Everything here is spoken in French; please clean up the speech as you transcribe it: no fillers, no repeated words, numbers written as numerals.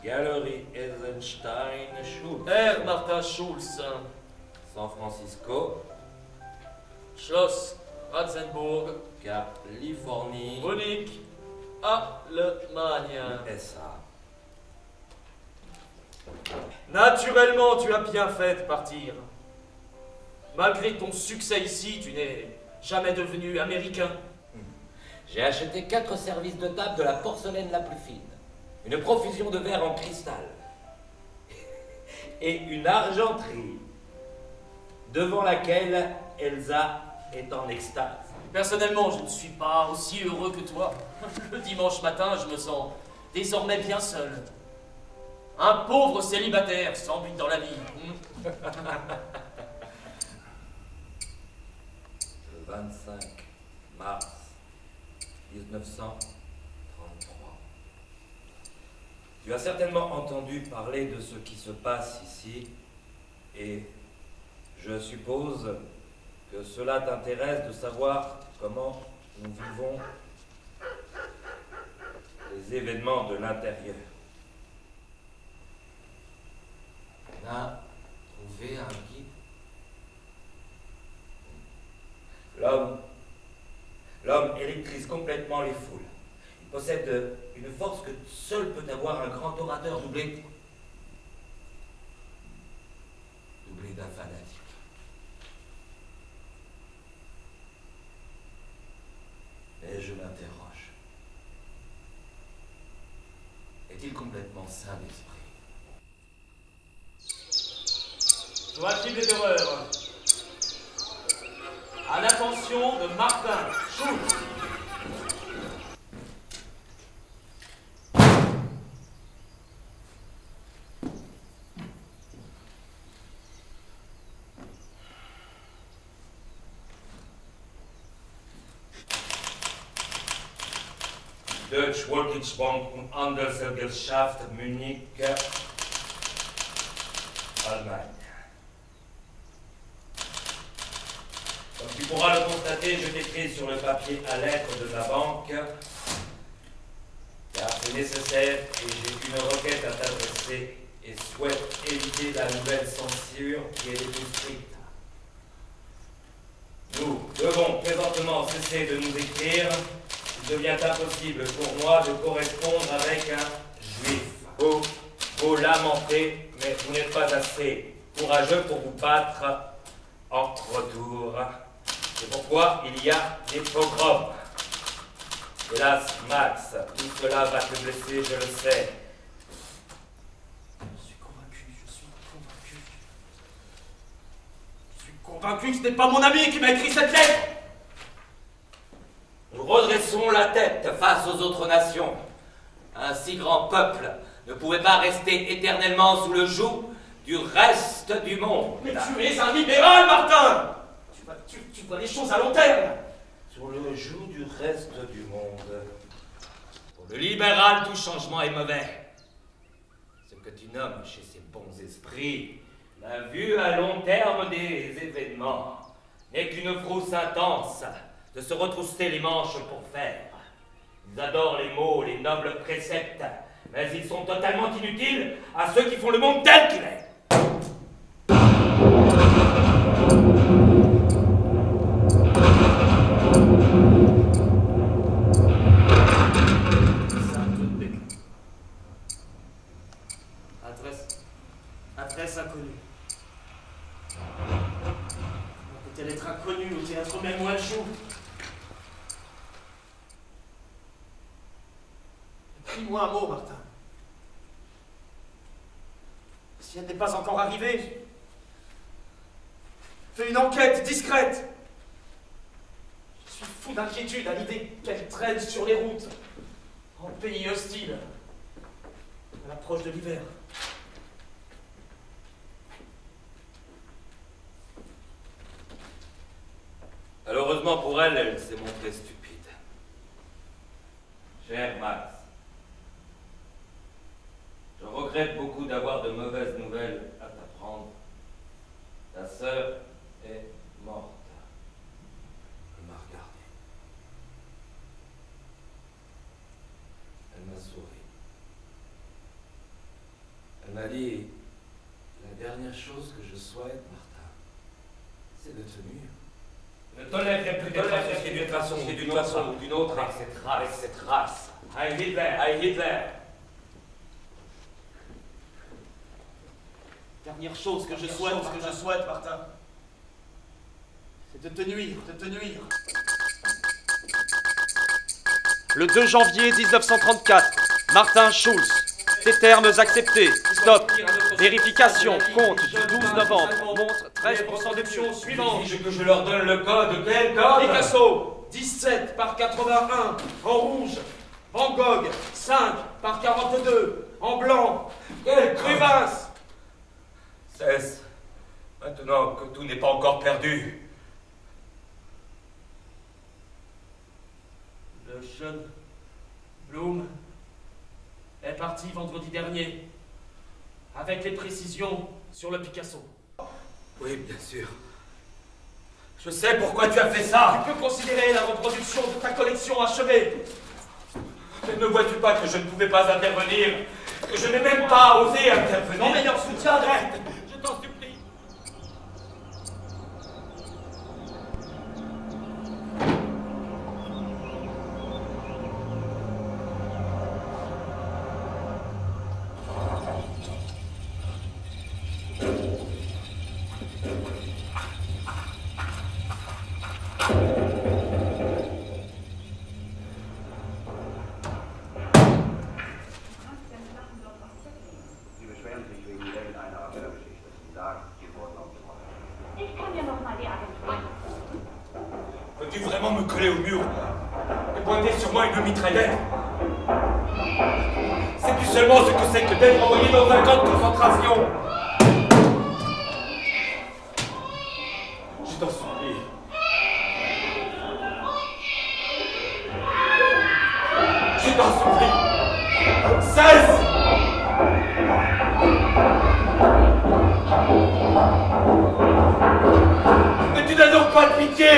Galerie Eisenstein Schulz. Herr Martin Schulz. San Francisco. Schloss Ratzenburg. Californie. Munich. Allemagne. USA. Naturellement, tu as bien fait de partir. Malgré ton succès ici, tu n'es jamais devenu américain. J'ai acheté 4 services de table de la porcelaine la plus fine, une profusion de verre en cristal et une argenterie devant laquelle Elsa est en extase. Personnellement, je ne suis pas aussi heureux que toi. Le dimanche matin, je me sens désormais bien seul. Un pauvre célibataire sans but dans la vie. Le 25 mars 1933. Tu as certainement entendu parler de ce qui se passe ici et je suppose que cela t'intéresse de savoir comment nous vivons les événements de l'intérieur. On a trouvé un guide. L'homme électrise complètement les foules. Il possède une force que seul peut avoir un grand orateur doublé d'un fanatique. Mais je m'interroge. Est-il complètement sain d'esprit? Joachim d'horreur. À l'attention de Martin Schulz. Deutsche Volksbank und Handelsgesellschaft Munich, Allemagne. Comme tu pourras le constater, je t'écris sur le papier à lettres de ma banque, car c'est nécessaire et j'ai une requête à t'adresser et souhaite éviter la nouvelle censure qui est des plus stricte. Nous devons présentement cesser de nous écrire. Il devient impossible pour moi de correspondre avec un juif. Vous lamentez, mais vous n'êtes pas assez courageux pour vous battre en retour. C'est pourquoi il y a des pogroms. Hélas, Max, tout cela va te blesser, je le sais. Je suis convaincu que ce n'est pas mon ami qui m'a écrit cette lettre. Nous redressons la tête face aux autres nations. Un si grand peuple ne pouvait pas rester éternellement sous le joug du reste du monde. Mais tu es un libéral, Martin. Tu vois les choses à long terme. Sur le joug du reste du monde. Pour le libéral, tout changement est mauvais. Ce que tu nommes chez ces bons esprits, la vue à long terme des événements, n'est qu'une frousse intense de se retrousser les manches pour faire. Ils adorent les mots, les nobles préceptes, mais ils sont totalement inutiles à ceux qui font le monde tel qu'il est. Adresse inconnue. Comment peut-elle être inconnue au théâtre même où elle joue? Dis-moi un mot, Martin. Si elle n'est pas encore arrivée, fais une enquête discrète. Je suis fou d'inquiétude à l'idée qu'elle traîne sur les routes, en pays hostile, à l'approche de l'hiver. Malheureusement pour elle, elle s'est montrée stupide. Cher Max, je regrette beaucoup d'avoir de mauvaises nouvelles à t'apprendre. Ta sœur est morte. Elle m'a regardé. Elle m'a souri. dernière chose que je souhaite, Martin, c'est de te nuire. Je ne tolérerai plus d'être associé d'une façon ou d'une autre avec cette race. Heil Hitler! Heil Hitler! Dernière chose que je souhaite, Martin, c'est de te nuire, Le 2 janvier 1934, Martin Schulz. Tes termes acceptés. Stop. Vérification. Compte du 12 novembre. Montre 13% de mieux. Suivant. Exige que je leur donne le code. Quel code? Picasso, 17 par 81, en rouge. Van Gogh, 5 par 42, en blanc. Quel code? Rubens. Cesse. Maintenant que tout n'est pas encore perdu. Le jeune Blum est parti vendredi dernier, avec les précisions sur le Picasso. Oui, bien sûr. Je sais pourquoi tu as fait ça. Tu peux considérer la reproduction de ta collection achevée. Mais ne vois-tu pas que je ne pouvais pas intervenir? Que je n'ai même pas osé intervenir? Mon meilleur soutien, arrête. Je t'en supplie. Sie beschweren sich wegen irgendeiner Affäre-Geschichte. Sie sagen, Sie wurden umgebracht. Ich kann ja noch mal die Agentur. Veux-tu vraiment me coller au mur et pointer sur moi une mitraillette? Sais-tu seulement ce que c'est que d'être envoyé dans un camp de concentration? Je t'en supplie. Je t'en supplie. Cesse! Mais tu n'as donc pas de pitié!